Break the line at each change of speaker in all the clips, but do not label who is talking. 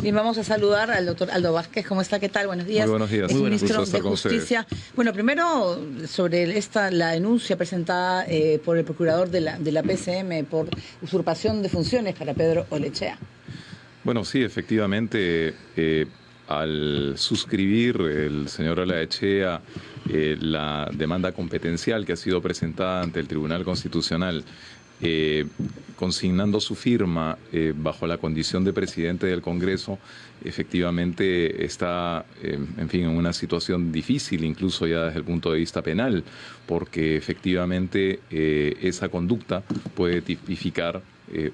Bien, vamos a saludar al doctor Aldo Vázquez. ¿Cómo está? ¿Qué tal? Buenos días.
Muy buenos días.
Es
Muy
ministro de Justicia. Bueno, primero sobre la denuncia presentada por el procurador de la PCM por usurpación de funciones para Pedro Olechea.
Bueno, sí, efectivamente, al suscribir el señor Olechea la demanda competencial que ha sido presentada ante el Tribunal Constitucional, consignando su firma bajo la condición de presidente del Congreso, efectivamente está, en fin, en una situación difícil, incluso ya desde el punto de vista penal, porque efectivamente esa conducta puede tipificar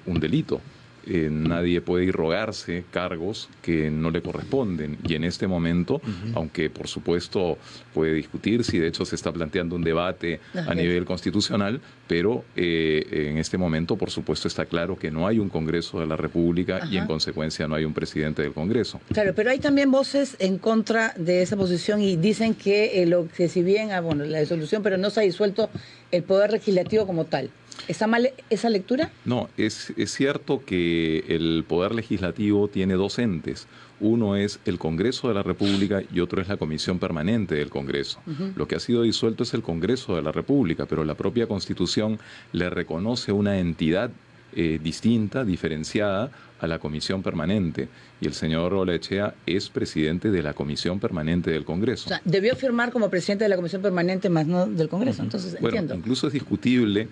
un delito. Nadie puede irrogarse cargos que no le corresponden y en este momento, aunque por supuesto puede discutirse y de hecho se está planteando un debate a nivel constitucional, pero en este momento por supuesto está claro que no hay un Congreso de la República y en consecuencia no hay un presidente del Congreso.
Claro, pero hay también voces en contra de esa posición y dicen que si bien, bueno, la disolución, pero no se ha disuelto el Poder Legislativo como tal. ¿Está mal esa lectura?
No, es cierto que el Poder Legislativo tiene dos entes. Uno es el Congreso de la República y otro es la Comisión Permanente del Congreso. Lo que ha sido disuelto es el Congreso de la República, pero la propia Constitución le reconoce una entidad distinta, diferenciada a la Comisión Permanente. Y el señor Olechea es presidente de la Comisión Permanente del Congreso.
O sea, debió firmar como presidente de la Comisión Permanente, más no del Congreso. Entonces,
bueno,
entiendo.
Incluso es discutible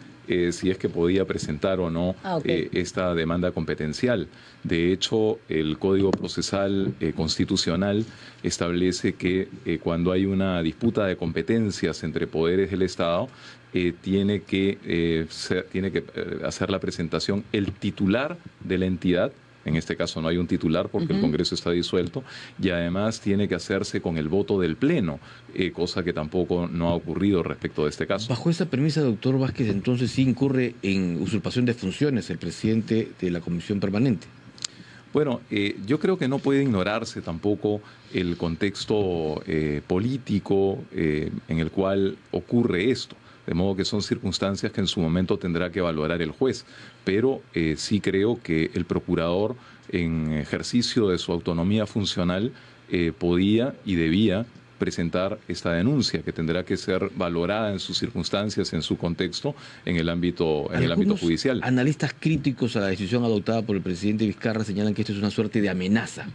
si es que podía presentar o no esta demanda competencial. De hecho, el Código Procesal Constitucional establece que cuando hay una disputa de competencias entre poderes del Estado, tiene que hacer la presentación el titular de la entidad. En este caso no hay un titular porque el Congreso está disuelto y además tiene que hacerse con el voto del Pleno, cosa que tampoco no ha ocurrido respecto de este caso.
Bajo esa premisa, doctor Vázquez, entonces sí incurre en usurpación de funciones el presidente de la Comisión Permanente.
Bueno, yo creo que no puede ignorarse tampoco el contexto político en el cual ocurre esto. De modo que son circunstancias que en su momento tendrá que valorar el juez. Pero sí creo que el procurador, en ejercicio de su autonomía funcional, podía y debía presentar esta denuncia, que tendrá que ser valorada en sus circunstancias, en su contexto, en el ámbito judicial.
Analistas críticos a la decisión adoptada por el presidente Vizcarra señalan que esto es una suerte de amenaza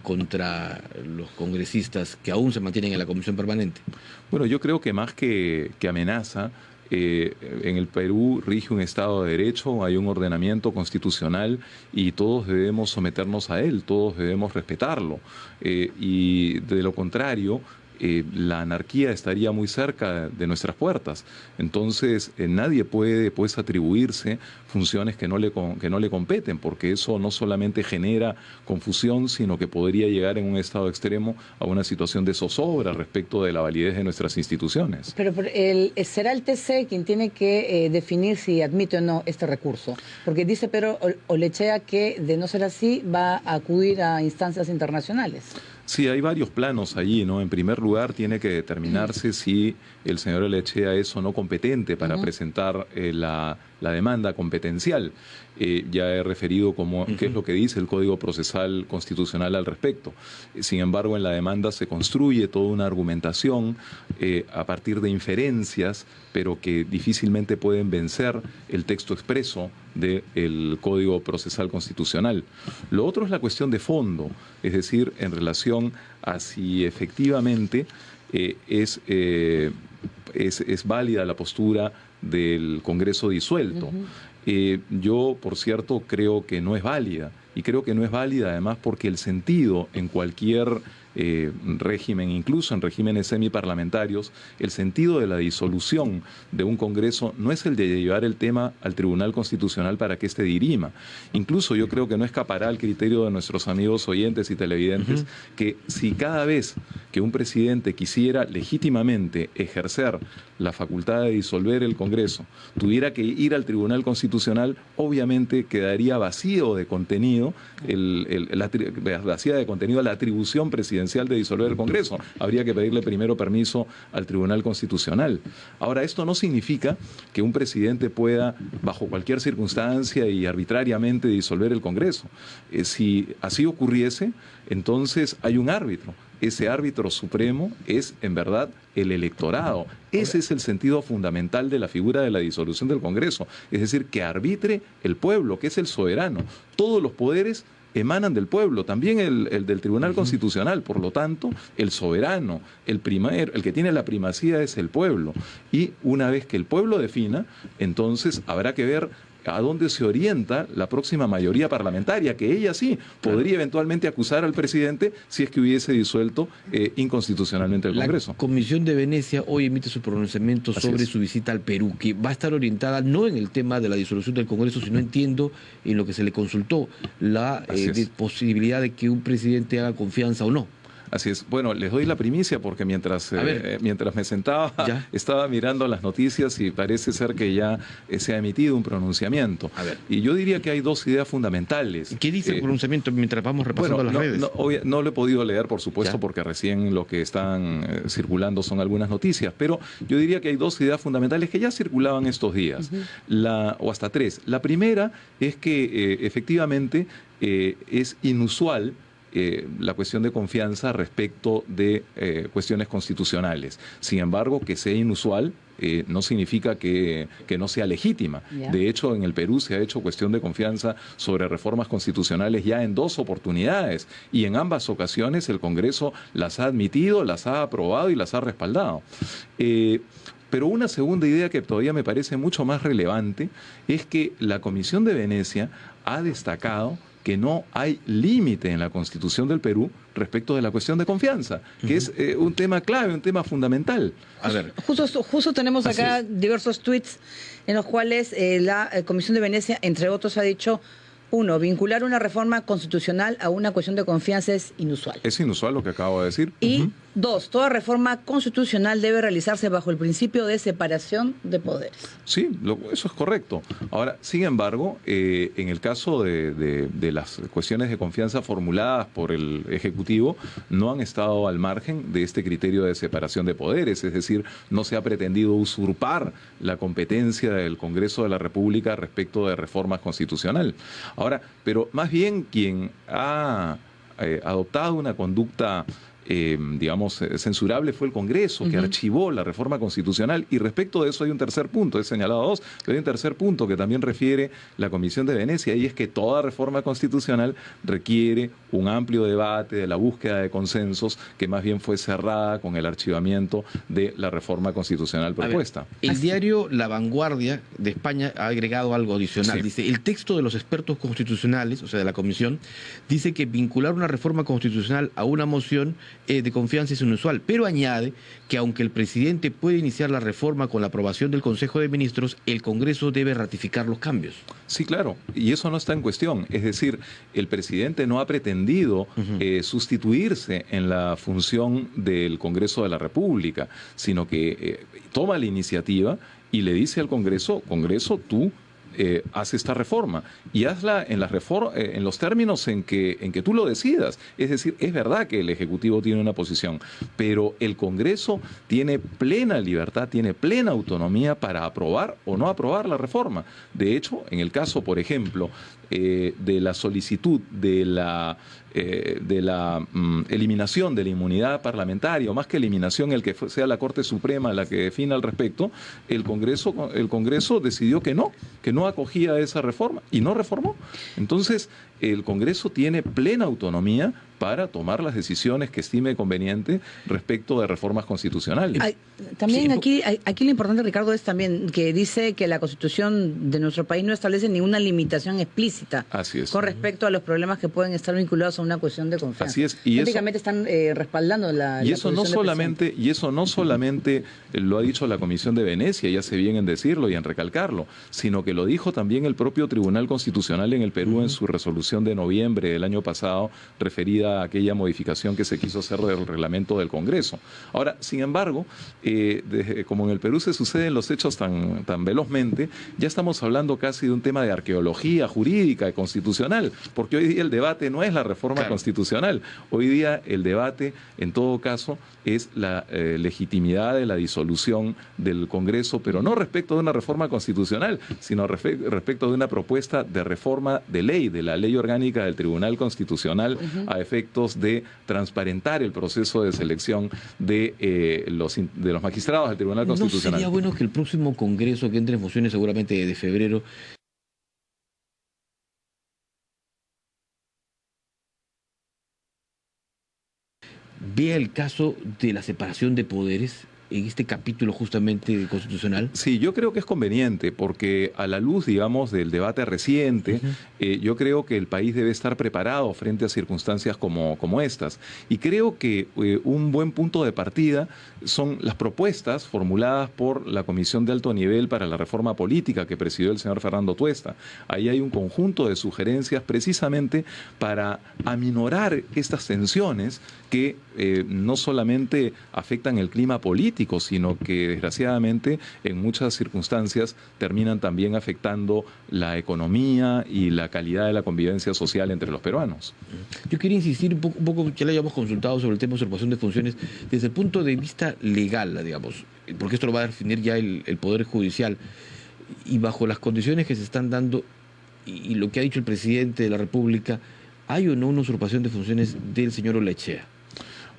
contra los congresistas que aún se mantienen en la Comisión Permanente.
Bueno, yo creo que más que amenaza, en el Perú rige un Estado de Derecho, hay un ordenamiento constitucional y todos debemos someternos a él, todos debemos respetarlo. Y de lo contrario, la anarquía estaría muy cerca de nuestras puertas. Entonces, nadie puede pues atribuirse funciones que no le competen, porque eso no solamente genera confusión, sino que podría llegar en un estado extremo a una situación de zozobra respecto de la validez de nuestras instituciones.
Pero será el TC quien tiene que definir si admite o no este recurso, porque dice Pedro Olechea que de no ser así va a acudir a instancias internacionales.
Sí, hay varios planos allí, ¿no? En primer lugar, tiene que determinarse si el señor Olechea es o no competente para presentar la demanda competencial. Ya he referido qué es lo que dice el Código Procesal Constitucional al respecto. Sin embargo, en la demanda se construye toda una argumentación a partir de inferencias, pero que difícilmente pueden vencer el texto expreso del Código Procesal Constitucional. Lo otro es la cuestión de fondo, es decir, en relación a si efectivamente es válida la postura del Congreso disuelto. Yo, por cierto, creo que no es válida. Y creo que no es válida además porque el sentido en cualquier régimen, incluso en regímenes semiparlamentarios, el sentido de la disolución de un Congreso no es el de llevar el tema al Tribunal Constitucional para que éste dirima. Incluso yo creo que no escapará al criterio de nuestros amigos oyentes y televidentes que si cada vez que un presidente quisiera legítimamente ejercer la facultad de disolver el Congreso, tuviera que ir al Tribunal Constitucional, obviamente quedaría vacío de contenido, vacía de contenido la atribución presidencial presidencial de disolver el Congreso. Habría que pedirle primero permiso al Tribunal Constitucional. Ahora, esto no significa que un presidente pueda, bajo cualquier circunstancia y arbitrariamente, disolver el Congreso. Si así ocurriese, entonces hay un árbitro. Ese árbitro supremo es, en verdad, el electorado. Ese es el sentido fundamental de la figura de la disolución del Congreso. Es decir, que arbitre el pueblo, que es el soberano. Todos los poderes emanan del pueblo, también el del Tribunal Constitucional. Por lo tanto, el soberano, el que tiene la primacía es el pueblo. Y una vez que el pueblo defina, entonces habrá que ver a dónde se orienta la próxima mayoría parlamentaria, que ella sí podría eventualmente acusar al presidente si es que hubiese disuelto inconstitucionalmente el Congreso.
La Comisión de Venecia hoy emite su pronunciamiento sobre su visita al Perú, que va a estar orientada no en el tema de la disolución del Congreso, sino entiendo en lo que se le consultó, la posibilidad de que un presidente haga confianza o no.
Así es. Bueno, les doy la primicia porque mientras me sentaba, estaba mirando las noticias y parece ser que ya se ha emitido un pronunciamiento. Y yo diría que hay dos ideas fundamentales.
¿Qué dice el pronunciamiento mientras vamos repasando las redes?
No lo he podido leer, por supuesto, porque recién lo que están circulando son algunas noticias, pero yo diría que hay dos ideas fundamentales que ya circulaban estos días, o hasta tres. La primera es que efectivamente es inusual la cuestión de confianza respecto de cuestiones constitucionales. Sin embargo, que sea inusual no significa que no sea legítima. De hecho, en el Perú se ha hecho cuestión de confianza sobre reformas constitucionales ya en 2 oportunidades, y en ambas ocasiones el Congreso las ha admitido, las ha aprobado y las ha respaldado. Pero una segunda idea que todavía me parece mucho más relevante es que la Comisión de Venecia ha destacado que no hay límite en la Constitución del Perú respecto de la cuestión de confianza, que es un tema clave, un tema fundamental.
A ver. Justo tenemos acá diversos tweets en los cuales la Comisión de Venecia, entre otros, ha dicho: 1. Vincular una reforma constitucional a una cuestión de confianza es inusual.
Es inusual lo que acabo de decir.
Y 2. Toda reforma constitucional debe realizarse bajo el principio de separación de poderes.
Sí, eso es correcto. Ahora, sin embargo, en el caso de las cuestiones de confianza formuladas por el Ejecutivo, no han estado al margen de este criterio de separación de poderes. Es decir, no se ha pretendido usurpar la competencia del Congreso de la República respecto de reformas constitucionales. Ahora, pero más bien quien ha adoptado una conducta digamos, censurable fue el Congreso, que archivó la reforma constitucional. Y respecto de eso hay un tercer punto, he señalado 2, pero hay un tercer punto que también refiere la Comisión de Venecia, y es que toda reforma constitucional requiere un amplio debate, de la búsqueda de consensos, que más bien fue cerrada con el archivamiento de la reforma constitucional propuesta.
El diario La Vanguardia de España ha agregado algo adicional. Dice: el texto de los expertos constitucionales, o sea, de la Comisión, dice que vincular una reforma constitucional a una moción de confianza es inusual, pero añade que aunque el presidente puede iniciar la reforma con la aprobación del Consejo de Ministros, el Congreso debe ratificar los cambios.
Sí, claro, y eso no está en cuestión. Es decir, el presidente no ha pretendido sustituirse en la función del Congreso de la República, sino que toma la iniciativa y le dice al Congreso: Congreso, tú haz esta reforma, y hazla en los términos en que tú lo decidas. Es decir, es verdad que el Ejecutivo tiene una posición, pero el Congreso tiene plena libertad, tiene plena autonomía para aprobar o no aprobar la reforma. De hecho, en el caso, por ejemplo, de la solicitud de la eliminación de la inmunidad parlamentaria, o más que eliminación, el que sea la Corte Suprema la que defina al respecto, el Congreso decidió que no acogía esa reforma y no reformó. Entonces, el Congreso tiene plena autonomía para tomar las decisiones que estime conveniente respecto de reformas constitucionales.
También aquí lo importante, Ricardo, es también que dice que la Constitución de nuestro país no establece ninguna limitación explícita con respecto a los problemas que pueden estar vinculados a una cuestión de confianza.
Así es.
Prácticamente están respaldando la
eso no solamente lo ha dicho la Comisión de Venecia, y hace bien en decirlo y en recalcarlo, sino que lo dijo también el propio Tribunal Constitucional en el Perú en su resolución resolución de noviembre del año pasado referida a aquella modificación que se quiso hacer del reglamento del Congreso. Ahora, sin embargo, como en el Perú se suceden los hechos tan velozmente, ya estamos hablando casi de un tema de arqueología jurídica y constitucional, porque hoy día el debate no es la reforma constitucional, hoy día el debate, en todo caso, es la legitimidad de la disolución del Congreso, pero no respecto de una reforma constitucional, sino respecto de una propuesta de reforma de ley, de la ley orgánica del Tribunal Constitucional, a efectos de transparentar el proceso de selección de los magistrados del Tribunal Constitucional.
¿No sería bueno que el próximo Congreso, que entre en funciones seguramente de febrero, vea el caso de la separación de poderes en este capítulo justamente constitucional?
Sí, yo creo que es conveniente, porque a la luz, digamos, del debate reciente, yo creo que el país debe estar preparado frente a circunstancias como estas. Y creo que un buen punto de partida son las propuestas formuladas por la Comisión de Alto Nivel para la Reforma Política que presidió el señor Fernando Tuesta. Ahí hay un conjunto de sugerencias precisamente para aminorar estas tensiones que no solamente afectan el clima político, sino que desgraciadamente en muchas circunstancias terminan también afectando la economía y la calidad de la convivencia social entre los peruanos.
Yo quería insistir un poco, ya le habíamos consultado sobre el tema de usurpación de funciones desde el punto de vista legal, digamos, porque esto lo va a definir ya el Poder Judicial, y bajo las condiciones que se están dando y lo que ha dicho el presidente de la República, ¿hay o no una usurpación de funciones del señor Olaechea?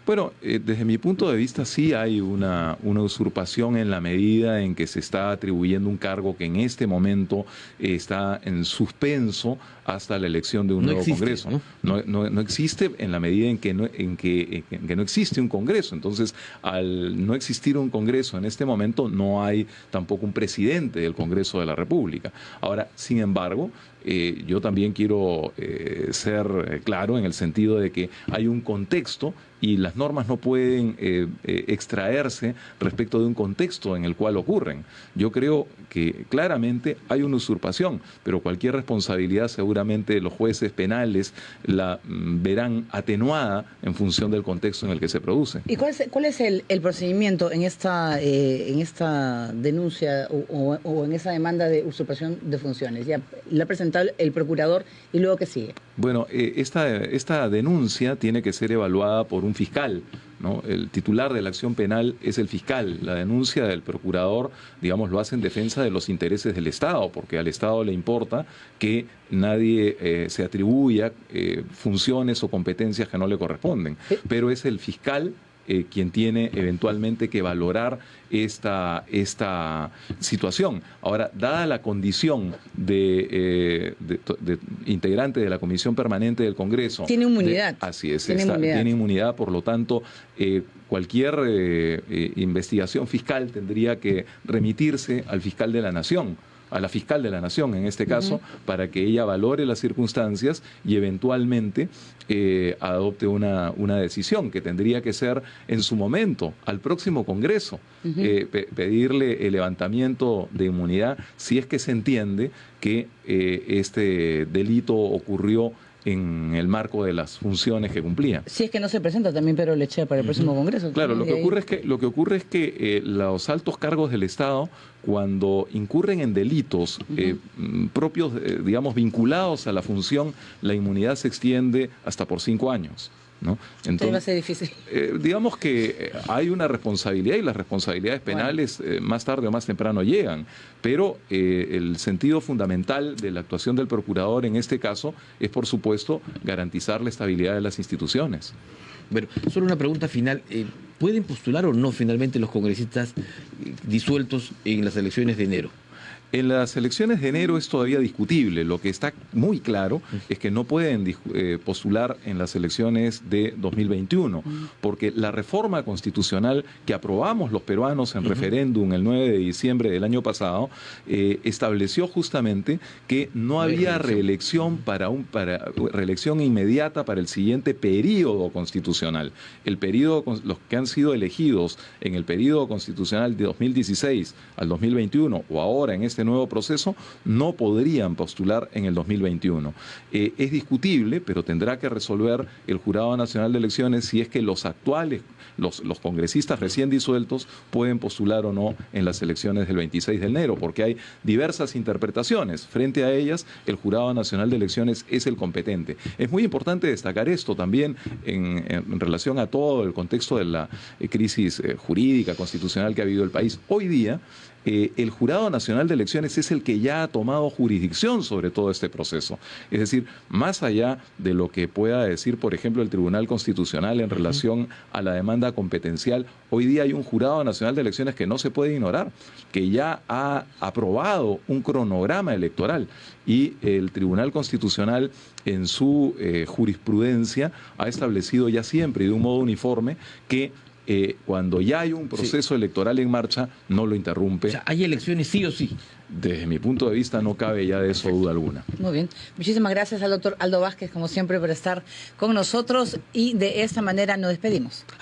Bueno, desde mi punto de vista sí hay una usurpación en la medida en que se está atribuyendo un cargo que en este momento está en suspenso hasta la elección de un nuevo Congreso. No existe en la medida en que no existe un Congreso. Entonces, al no existir un Congreso en este momento, no hay tampoco un presidente del Congreso de la República. Ahora, sin embargo, yo también quiero ser claro en el sentido de que hay un contexto y las normas no pueden extraerse respecto de un contexto en el cual ocurren. Yo creo que claramente hay una usurpación, pero cualquier responsabilidad seguramente los jueces penales la verán atenuada en función del contexto en el que se produce.
¿Y cuál es el procedimiento en esta denuncia o en esa demanda de usurpación de funciones? Ya la ha presentado el procurador y luego ¿qué sigue?
Bueno, esta denuncia tiene que ser evaluada por un fiscal, ¿no? El titular de la acción penal es el fiscal. La denuncia del procurador, digamos, lo hace en defensa de los intereses del Estado, porque al Estado le importa que nadie se atribuya funciones o competencias que no le corresponden. Pero es el fiscal quien tiene eventualmente que valorar esta situación. Ahora, dada la condición de integrante de la Comisión Permanente del Congreso...
Tiene inmunidad.
Así es, tiene inmunidad, por lo tanto, cualquier investigación fiscal tendría que remitirse al fiscal de la Nación, a la fiscal de la Nación en este caso, para que ella valore las circunstancias y eventualmente adopte una decisión que tendría que ser en su momento al próximo Congreso, pedirle el levantamiento de inmunidad si es que se entiende que este delito ocurrió en el marco de las funciones que cumplía.
Si es que no se presenta también Pedro Olaechea para el próximo Congreso.
Claro, lo que ocurre es que los altos cargos del Estado, cuando incurren en delitos propios, digamos, vinculados a la función, la inmunidad se extiende hasta por 5 años. ¿No?
Entonces va a ser difícil.
Digamos que hay una responsabilidad y las responsabilidades penales más tarde o más temprano llegan, pero el sentido fundamental de la actuación del procurador en este caso es, por supuesto, garantizar la estabilidad de las instituciones.
Bueno, solo una pregunta final. ¿Pueden postular o no finalmente los congresistas disueltos en las elecciones de enero?
En las elecciones de enero es todavía discutible. Lo que está muy claro es que no pueden postular en las elecciones de 2021, porque la reforma constitucional que aprobamos los peruanos en referéndum el 9 de diciembre del año pasado estableció justamente que no había reelección para reelección inmediata para el siguiente periodo constitucional. Los que han sido elegidos en el periodo constitucional de 2016 al 2021 o ahora en este este nuevo proceso no podrían postular en el 2021. Es discutible, pero tendrá que resolver el Jurado Nacional de Elecciones si es que los actuales, los congresistas recién disueltos pueden postular o no en las elecciones del 26 de enero, porque hay diversas interpretaciones. Frente a ellas, el Jurado Nacional de Elecciones es el competente. Es muy importante destacar esto también en relación a todo el contexto de la crisis jurídica, constitucional que ha habido el país. Hoy día, el Jurado Nacional de Elecciones es el que ya ha tomado jurisdicción sobre todo este proceso. Es decir, más allá de lo que pueda decir, por ejemplo, el Tribunal Constitucional en relación a la demanda competencial, hoy día hay un Jurado Nacional de Elecciones que no se puede ignorar, que ya ha aprobado un cronograma electoral y el Tribunal Constitucional en su jurisprudencia ha establecido ya siempre y de un modo uniforme que cuando ya hay un proceso electoral en marcha, no lo interrumpe.
O sea, hay elecciones sí o sí.
Desde mi punto de vista no cabe ya de eso duda alguna.
Muy bien. Muchísimas gracias al doctor Aldo Vázquez, como siempre, por estar con nosotros y de esta manera nos despedimos.